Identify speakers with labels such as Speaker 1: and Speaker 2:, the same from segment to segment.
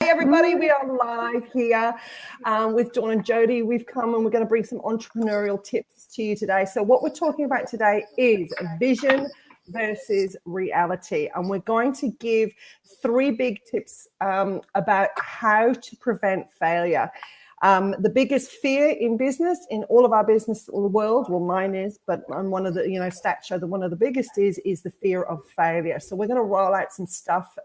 Speaker 1: Hey everybody, we are live here with Dawn and Jody. We've come and we're going to bring some entrepreneurial tips to you today. So what we're talking about today is vision versus reality. And we're going to give 3 big tips about how to prevent failure. The biggest fear in business, in all of our business world, well, mine is, but on one of the, stats show that one of the biggest is the fear of failure. So we're going to roll out some stuff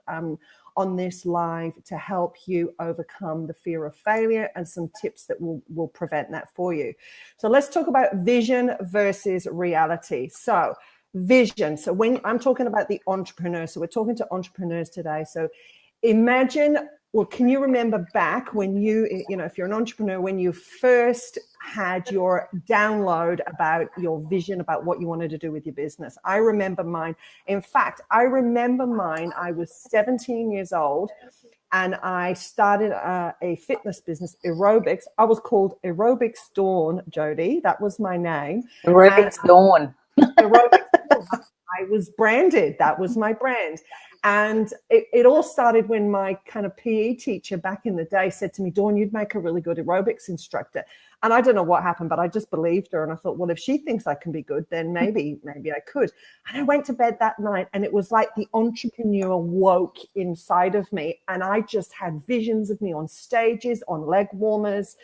Speaker 1: on this live to help you overcome the fear of failure and some tips that will prevent that for you. So let's talk about vision versus reality. So vision. So when I'm talking about the entrepreneur, so we're talking to entrepreneurs today. So imagine, well, can you remember back when if you're an entrepreneur, when you first had your download about your vision, about what you wanted to do with your business? I remember mine. In fact, I was 17 years old and I started a fitness business, aerobics. I was called Aerobics Dawn, Jody. That was my name.
Speaker 2: Aerobics Dawn.
Speaker 1: Aerobics Dawn. I was branded. That was my brand. And it all started when my kind of PE teacher back in the day said to me, Dawn, you'd make a really good aerobics instructor. And I don't know what happened, but I just believed her. And I thought, well, if she thinks I can be good, then maybe I could. And I went to bed that night and it was like the entrepreneur woke inside of me. And I just had visions of me on stages, on leg warmers,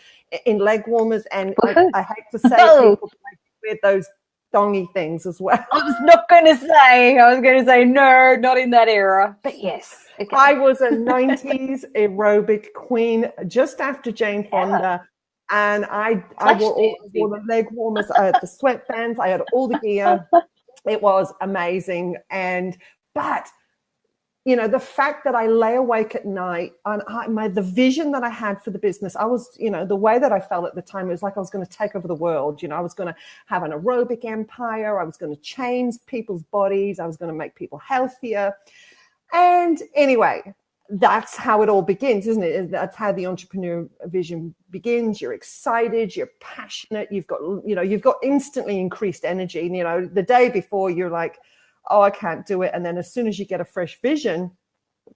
Speaker 1: in leg warmers. And I hate to say people wear those dongy things as well.
Speaker 2: I was going to say, no, not in that era, but yes.
Speaker 1: Okay. I was a 90s aerobic queen just after Jane Fonda. And I wore all the leg warmers, I had the sweatbands, I had all the gear. It was amazing. But the fact that I lay awake at night and the vision that I had for the business, I was, the way that I felt at the time, it was like I was going to take over the world. I was going to have an aerobic empire. I was going to change people's bodies. I was going to make people healthier. And anyway, that's how it all begins, isn't it? That's how the entrepreneur vision begins. You're excited, you're passionate, you've got instantly increased energy. The day before you're like, oh, I can't do it. And then as soon as you get a fresh vision,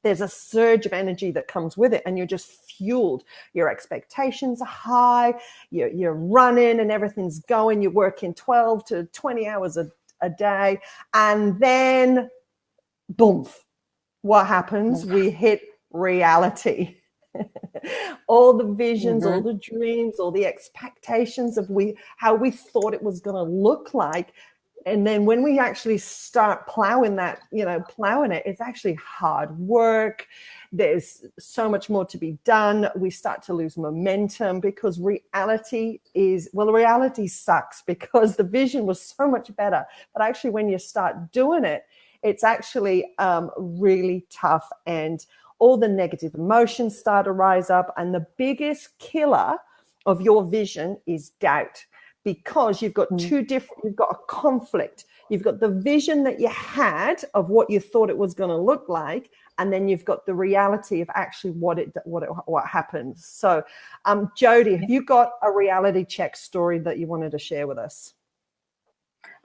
Speaker 1: there's a surge of energy that comes with it and you're just fueled. Your expectations are high, you're running and everything's going. You're working 12 to 20 hours a day. And then, boom, what happens? We hit reality. All the visions, all the dreams, all the expectations of how we thought it was going to look like. And then when we actually start plowing it, it's actually hard work. There's so much more to be done. We start to lose momentum because reality sucks because the vision was so much better. But actually, when you start doing it, it's actually really tough. And all the negative emotions start to rise up. And the biggest killer of your vision is doubt. Because you've got you've got a conflict. You've got the vision that you had of what you thought it was going to look like, and then you've got the reality of actually what happens. So, Jody, have you got a reality check story that you wanted to share with us?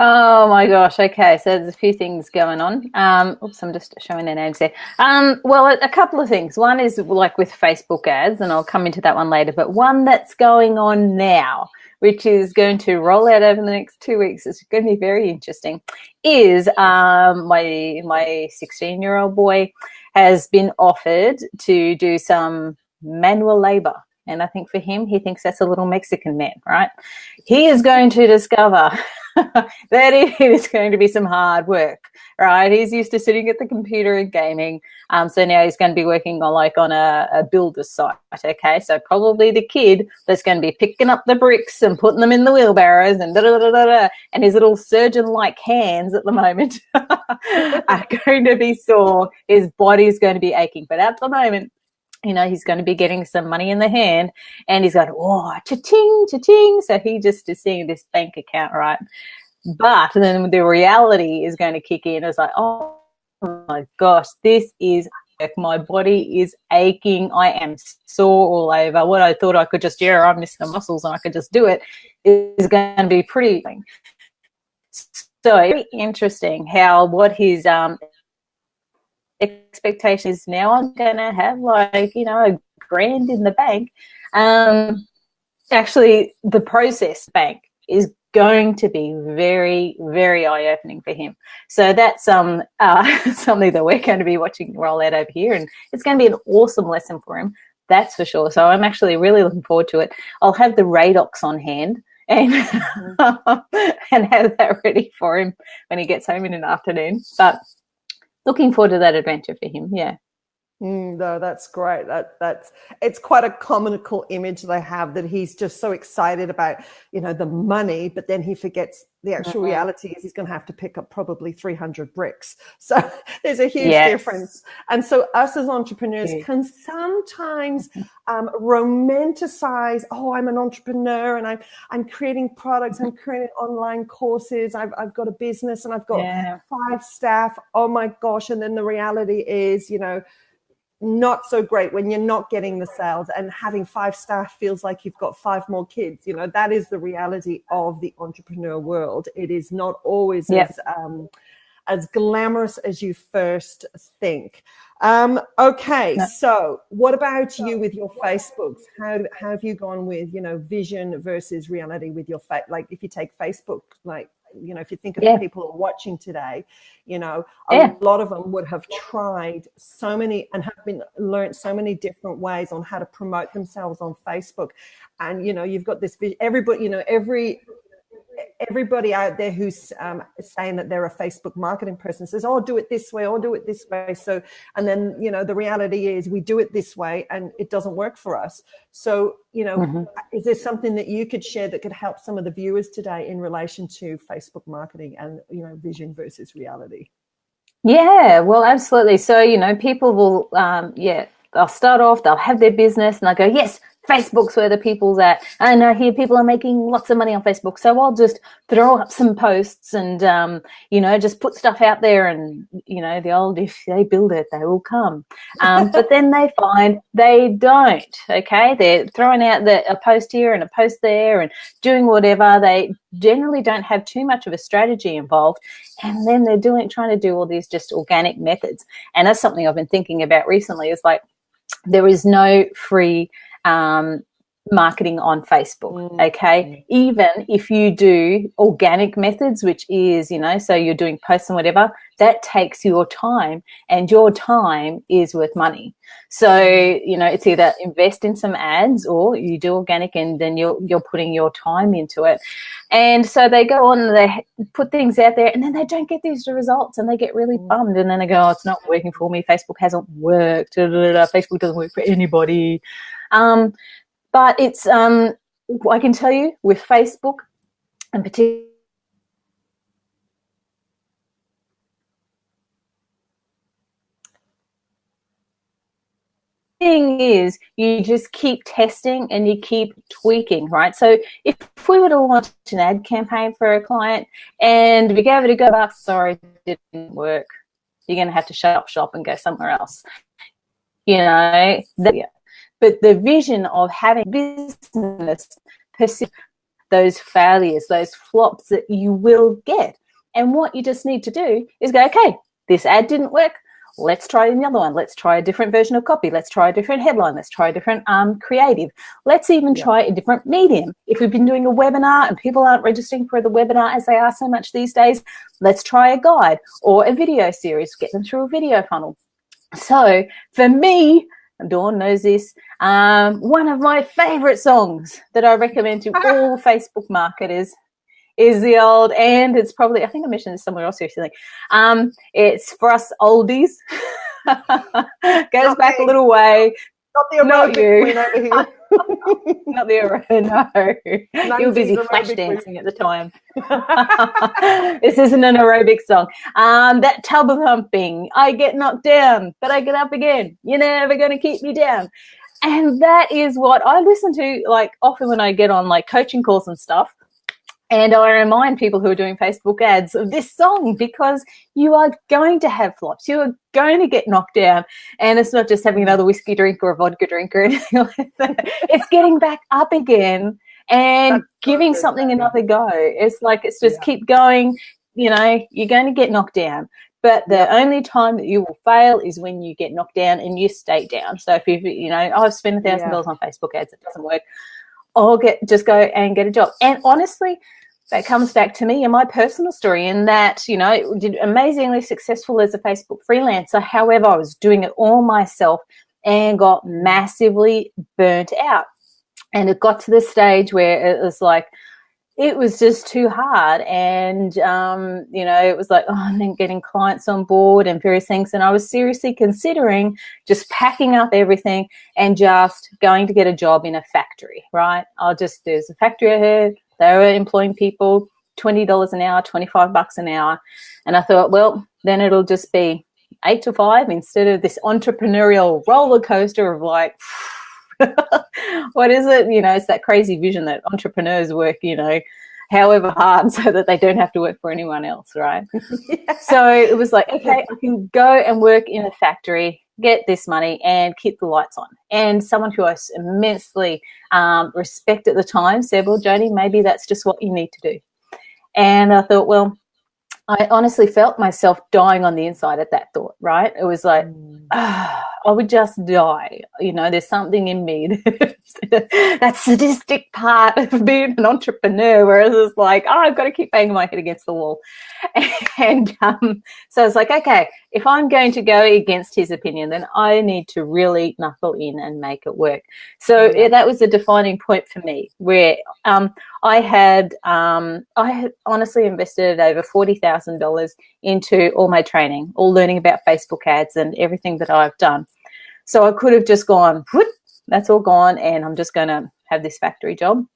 Speaker 2: Oh my gosh. Okay. So there's a few things going on. Oops, I'm just showing their names there. Well, a couple of things. One is like with Facebook ads, and I'll come into that one later, but one that's going on now, which is going to roll out over the next 2 weeks. It's going to be very interesting, is my 16-year-old boy has been offered to do some manual labor. And I think for him, he thinks that's a little Mexican man, right? He is going to discover that it is going to be some hard work, right? He's used to sitting at the computer and gaming. So now he's going to be working on a builder's site, okay? So probably the kid that's going to be picking up the bricks and putting them in the wheelbarrows and da-da-da-da-da, and his little surgeon-like hands at the moment are going to be sore. His body's going to be aching. But at the moment, he's going to be getting some money in the hand and he's going, oh, cha-ching, cha-ching. So he just is seeing this bank account, right? But then the reality is going to kick in. It's like, oh my gosh, this is, my body is aching. I am sore all over. What I thought I could just, I'm missing the muscles and I could just do it, is going to be pretty. So very interesting how what his expectation is now I'm going to have like, you know, $1,000 in the bank. Actually, the process bank is going to be very, very eye-opening for him. So that's something that we're going to be watching roll out over here, and it's going to be an awesome lesson for him, that's for sure. So I'm actually really looking forward to it. I'll have the Radox on hand and and have that ready for him when he gets home in an afternoon. But looking forward to that adventure for him. Yeah.
Speaker 1: No, that's great. It's quite a comical image they have, that he's just so excited about, you know, the money, but then he forgets the actual reality is he's going to have to pick up probably 300 bricks. So there's a huge difference. And so us as entrepreneurs can sometimes romanticize, oh, I'm an entrepreneur and I'm creating products, I'm creating online courses, I've got a business and I've got 5 staff. Oh my gosh. And then the reality is, you know, not so great when you're not getting the sales, and having 5 staff feels like you've got 5 more kids. You know, that is the reality of the entrepreneur world. It is not always as glamorous as you first think. Okay, so what about you with your Facebooks? How have you gone with, you know, vision versus reality with your like if you take Facebook, like, you know, if you think of the people who are watching today, you know, a lot of them would have tried so many and have learned so many different ways on how to promote themselves on Facebook. And, you know, you've got this, everybody, you know, everybody out there who's saying that they're a Facebook marketing person says, oh, do it this way, or do it this way. So, and then, you know, the reality is we do it this way and it doesn't work for us. So, you know, is there something that you could share that could help some of the viewers today in relation to Facebook marketing and, you know, vision versus reality?
Speaker 2: Yeah, well, absolutely. So, you know, people will, they'll start off, they'll have their business and they'll go, yes, Facebook's where the people's at. And I hear people are making lots of money on Facebook. So I'll just throw up some posts and, you know, just put stuff out there and, you know, the old, if they build it, they will come. But then they find they don't, okay? They're throwing out a post here and a post there and doing whatever. They generally don't have too much of a strategy involved. And then they're trying to do all these just organic methods. And that's something I've been thinking about recently is like, there is no free marketing on Facebook, okay? Even if you do organic methods, which is, you know, so you're doing posts and whatever, that takes your time, and your time is worth money. So, you know, it's either invest in some ads or you do organic and then you're putting your time into it. And so they go on and they put things out there and then they don't get these results and they get really bummed, and then they go, oh, it's not working for me. Facebook hasn't worked. Facebook doesn't work for anybody. But it's, I can tell you with Facebook in particular, thing is you just keep testing and you keep tweaking, right? So if we were to launch an ad campaign for a client and we gave it a go, but sorry, it didn't work, you're going to have to shut up shop and go somewhere else. You know, but the vision of having business persist those failures, those flops that you will get. And what you just need to do is go, okay, this ad didn't work. Let's try another one. Let's try a different version of copy. Let's try a different headline. Let's try a different creative. Let's even try a different medium. If we've been doing a webinar and people aren't registering for the webinar as they are so much these days, let's try a guide or a video series, get them through a video funnel. So for me, Dawn knows this, one of my favorite songs that I recommend to all Facebook marketers is the old, and it's probably, I think I mentioned this somewhere else recently. It's For Us Oldies. Goes back a little way.
Speaker 1: Not the aerobic queen over here.
Speaker 2: Not the aerobic, no. You were busy flash dancing at the time. This isn't an aerobic song. That tub of humping. I get knocked down, but I get up again. You're never going to keep me down. And that is what I listen to, like, often when I get on, like, coaching calls and stuff. And I remind people who are doing Facebook ads of this song, because you are going to have flops. You are going to get knocked down. And it's not just having another whiskey drink or a vodka drink or anything like that. It's getting back up again and giving something another go. It's like, it's just keep going. You know, you're going to get knocked down. But the only time that you will fail is when you get knocked down and you stay down. So if I've spent $1,000 on Facebook ads, it doesn't work. I'll just go and get a job. And honestly, that comes back to me and my personal story in that, did amazingly successful as a Facebook freelancer. However, I was doing it all myself and got massively burnt out. And it got to the stage where it was like, it was just too hard. And, it was like, and then getting clients on board and various things. And I was seriously considering just packing up everything and just going to get a job in a factory, right? There's a factory ahead. They were employing people, $20 an hour, $25 an hour. And I thought, well, then it'll just be 8 to 5 instead of this entrepreneurial roller coaster of like, what is it? It's that crazy vision that entrepreneurs work, however hard so that they don't have to work for anyone else, right? Yeah. So it was like, okay, I can go and work in a factory, get this money and keep the lights on. And someone who I immensely respect at the time said, well, Jody, maybe that's just what you need to do. And I thought, well, I honestly felt myself dying on the inside at that thought, right? It was like, I would just die. There's something in me, that sadistic part of being an entrepreneur, whereas it's like, I've got to keep banging my head against the wall. And so I was like, okay, if I'm going to go against his opinion, then I need to really knuckle in and make it work. So that was a defining point for me where I had honestly invested over $40,000 into all my training, all learning about Facebook ads and everything that I've done. So I could have just gone, that's all gone, and I'm just going to have this factory job.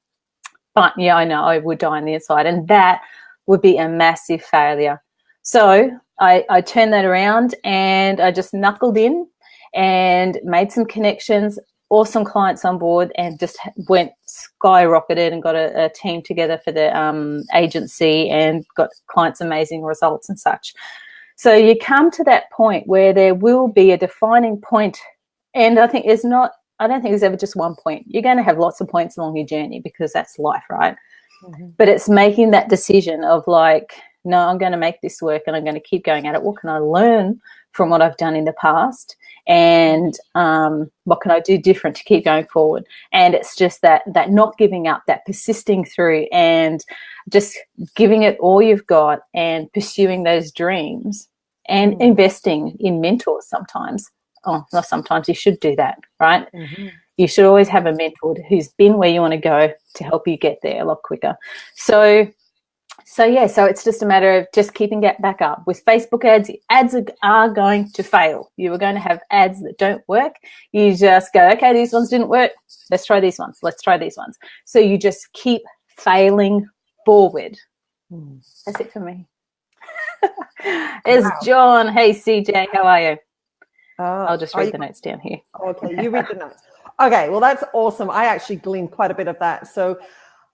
Speaker 2: But yeah, I know I would die on the inside, and that would be a massive failure. So I turned that around and I just knuckled in and made some connections, awesome clients on board, and just went skyrocketed and got a team together for the agency and got clients amazing results and such. So you come to that point where there will be a defining point, and I don't think there's ever just one point. You're going to have lots of points along your journey because that's life, right? Mm-hmm. But it's making that decision of like, no, I'm going to make this work and I'm going to keep going at it. What can I learn from what I've done in the past? And what can I do different to keep going forward? And it's just that not giving up, that persisting through and just giving it all you've got and pursuing those dreams and investing in mentors sometimes. Oh, not sometimes, you should do that, right? Mm-hmm. You should always have a mentor who's been where you want to go to help you get there a lot quicker. So it's just a matter of just keeping that back up. With Facebook ads are going to fail. You are going to have ads that don't work. You just go, okay, these ones didn't work. Let's try these ones. Let's try these ones. So you just keep failing forward. That's it for me. It's John. Hey, CJ, how are you? I'll just read the notes down here.
Speaker 1: Okay, you read the notes. Okay, well, that's awesome. I actually gleaned quite a bit of that. So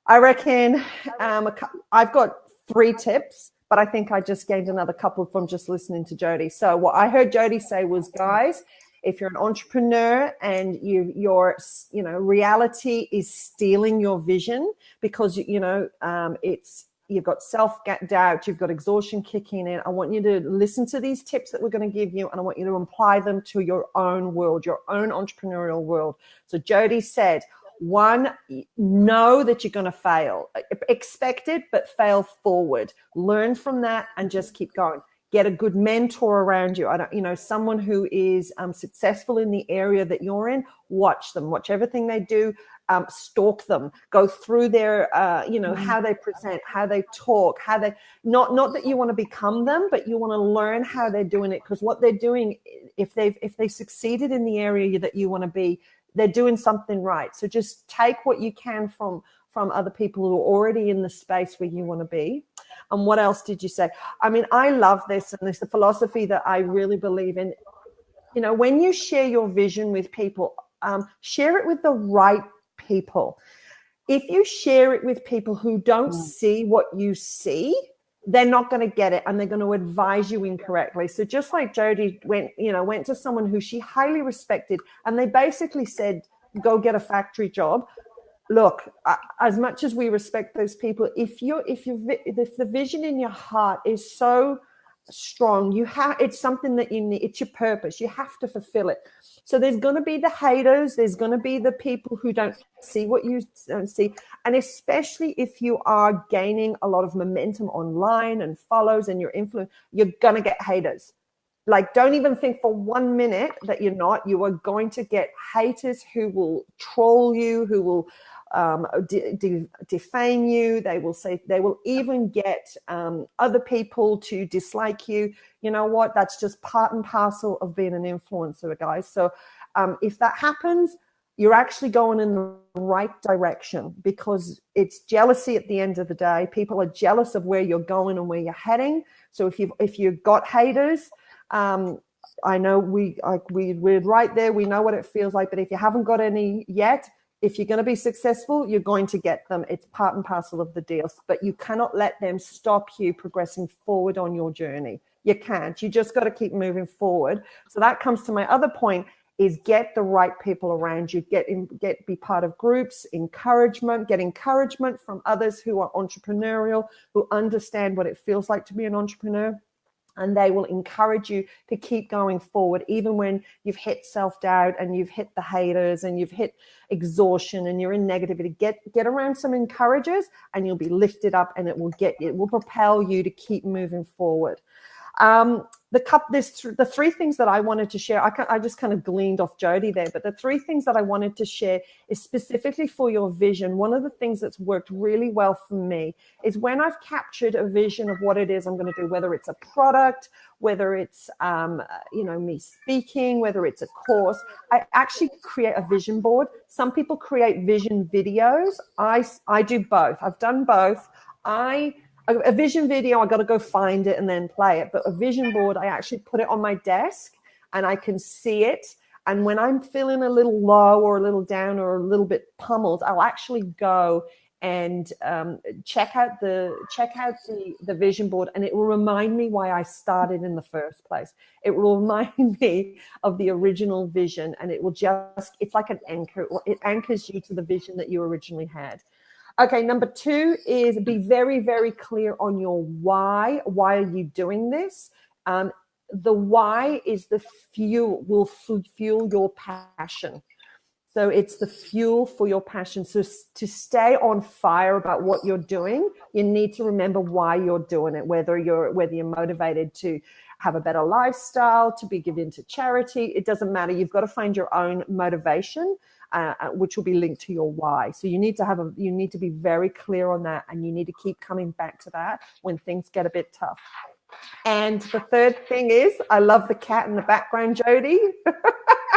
Speaker 1: I reckon I've got 3 tips, but I think I just gained another couple from just listening to Jody. So what I heard Jody say was, guys, if you're an entrepreneur and your reality is stealing your vision because you've got self-doubt, you've got exhaustion kicking in, I want you to listen to these tips that we're going to give you, and I want you to apply them to your own world, your own entrepreneurial world. So Jody said, 1, know that you're going to fail. Expect it, but fail forward. Learn from that and just keep going. Get a good mentor around you. Someone who is successful in the area that you're in. Watch them. Watch everything they do. Stalk them. Go through their, how they present, how they talk, how they not that you want to become them, but you want to learn how they're doing it, because what they're doing, if they succeeded in the area that you want to be, they're doing something right. So just take what you can from other people who are already in the space where you want to be. And what else did you say? I mean, I love this, and it's a philosophy that I really believe in. When you share your vision with people, share it with the right people. If you share it with people who don't see what you see, they're not going to get it, and they're going to advise you incorrectly. So just like Jody went to someone who she highly respected, and they basically said, go get a factory job. Look, as much as we respect those people, if the vision in your heart is so strong. It's something that you need. It's your purpose. You have to fulfill it. So there's going to be the haters. There's going to be the people who don't see what you don't see. And especially if you are gaining a lot of momentum online and follows and your influence, you're going to get haters. Like, don't even think for 1 minute that you're not. You are going to get haters who will troll you, who will defame you. They will even get other people to dislike you. You know what? That's just part and parcel of being an influencer, guys. So if that happens, you're actually going in the right direction, because it's jealousy at the end of the day. People are jealous of where you're going and where you're heading. So if you've got haters, I know we're right there. We know what it feels like. But if you haven't got any yet, if you're going to be successful, you're going to get them. It's part and parcel of the deal. But you cannot let them stop you progressing forward on your journey. You can't. You just got to keep moving forward. So that comes to my other point, is get the right people around you. Be part of groups, get encouragement from others who are entrepreneurial, who understand what it feels like to be an entrepreneur. And they will encourage you to keep going forward, even when you've hit self-doubt and you've hit the haters and you've hit exhaustion and you're in negativity. Get around some encouragers and you'll be lifted up, and it will propel you to keep moving forward. The three things that I wanted to share, I just kind of gleaned off Jody there, but the three things that I wanted to share is specifically for your vision. One of the things that's worked really well for me is when I've captured a vision of what it is I'm going to do, whether it's a product, whether it's, me speaking, whether it's a course, I actually create a vision board. Some people create vision videos. I do both. I've done both. A vision video, I got to go find it and then play it. But a vision board, I actually put it on my desk and I can see it. And when I'm feeling a little low or a little down or a little bit pummeled, I'll actually go and check out the vision board, and it will remind me why I started in the first place. It will remind me of the original vision, and it's like an anchor. It anchors you to the vision that you originally had. Okay, number 2 is be very, very clear on your why. Why are you doing this? The why is will fuel your passion. So it's the fuel for your passion. So to stay on fire about what you're doing, you need to remember why you're doing it, whether you're motivated to have a better lifestyle, to be given to charity. It doesn't matter. You've got to find your own motivation, which will be linked to your why. So you need to be very clear on that, and you need to keep coming back to that when things get a bit tough. And the third thing is, I love the cat in the background, Jody.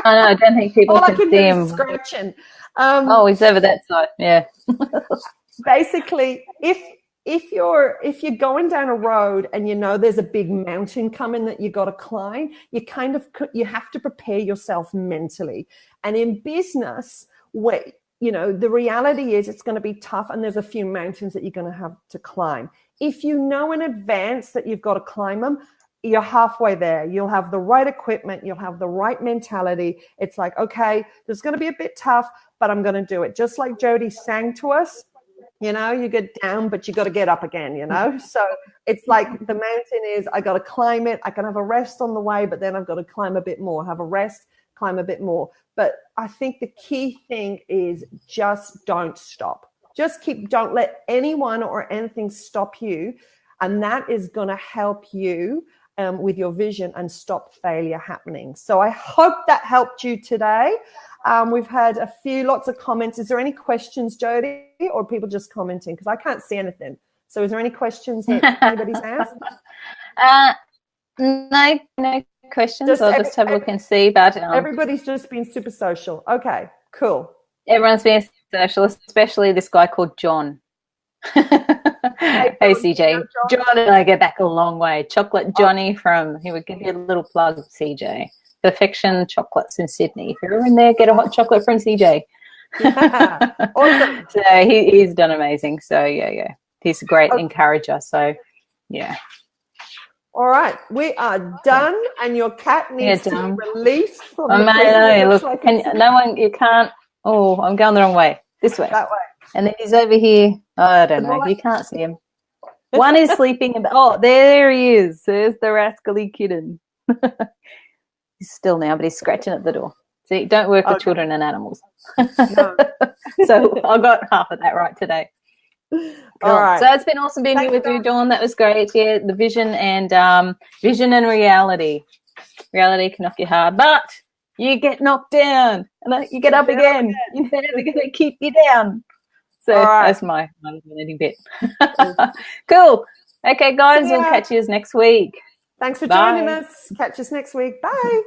Speaker 2: I know, I don't think people can see him.
Speaker 1: Scratching.
Speaker 2: He's over that side. Yeah.
Speaker 1: Basically, if you're going down a road and there's a big mountain coming that you got to climb, you have to prepare yourself mentally. And in business, where the reality is it's going to be tough, and there's a few mountains that you're going to have to climb. If you know in advance that you've got to climb them, you're halfway there. You'll have the right equipment. You'll have the right mentality. It's like, okay, this is going to be a bit tough, but I'm going to do it. Just like Jody sang to us, you get down, but you got to get up again, So it's like the mountain is, I got to climb it. I can have a rest on the way, but then I've got to climb a bit more, have a rest, climb a bit more. But I think the key thing is just don't stop. Don't let anyone or anything stop you. And that is going to help you with your vision and stop failure happening. So I hope that helped you today. We've had lots of comments. Is there any questions, Jody, or people just commenting? Because I can't see anything. So is there any questions that anybody's asked?
Speaker 2: No questions. I'll just have a look and see. But
Speaker 1: everybody's just been super social. Okay, cool.
Speaker 2: Everyone's been social, especially this guy called John. Hey CJ, John and I go back a long way. Chocolate Johnny he would give you a little plug, CJ. Perfection Chocolates in Sydney. If you're in there, get a hot chocolate from CJ.
Speaker 1: Yeah. Awesome.
Speaker 2: So he's done amazing. So yeah, he's a great encourager. So yeah.
Speaker 1: All right, we are done, and your cat needs to be released from the
Speaker 2: prison. You can't. Oh, I'm going the wrong way. This way.
Speaker 1: That way.
Speaker 2: And then he's over here. Oh, I don't know. You can't see him. One is sleeping. Oh, there he is. There's the rascally kitten. He's still now, but he's scratching at the door. See, don't work with children and animals.
Speaker 1: No.
Speaker 2: So I got half of that right today. Cool.
Speaker 1: All right.
Speaker 2: So it's been awesome being here with you, Dawn. That was great. Yeah, the vision and reality. Reality can knock you hard, but you get knocked down and you get up again. You're never going to keep you down. So that's my little bit. Cool. Okay, guys, we'll catch you next week.
Speaker 1: Thanks for joining us. Catch us next week. Bye.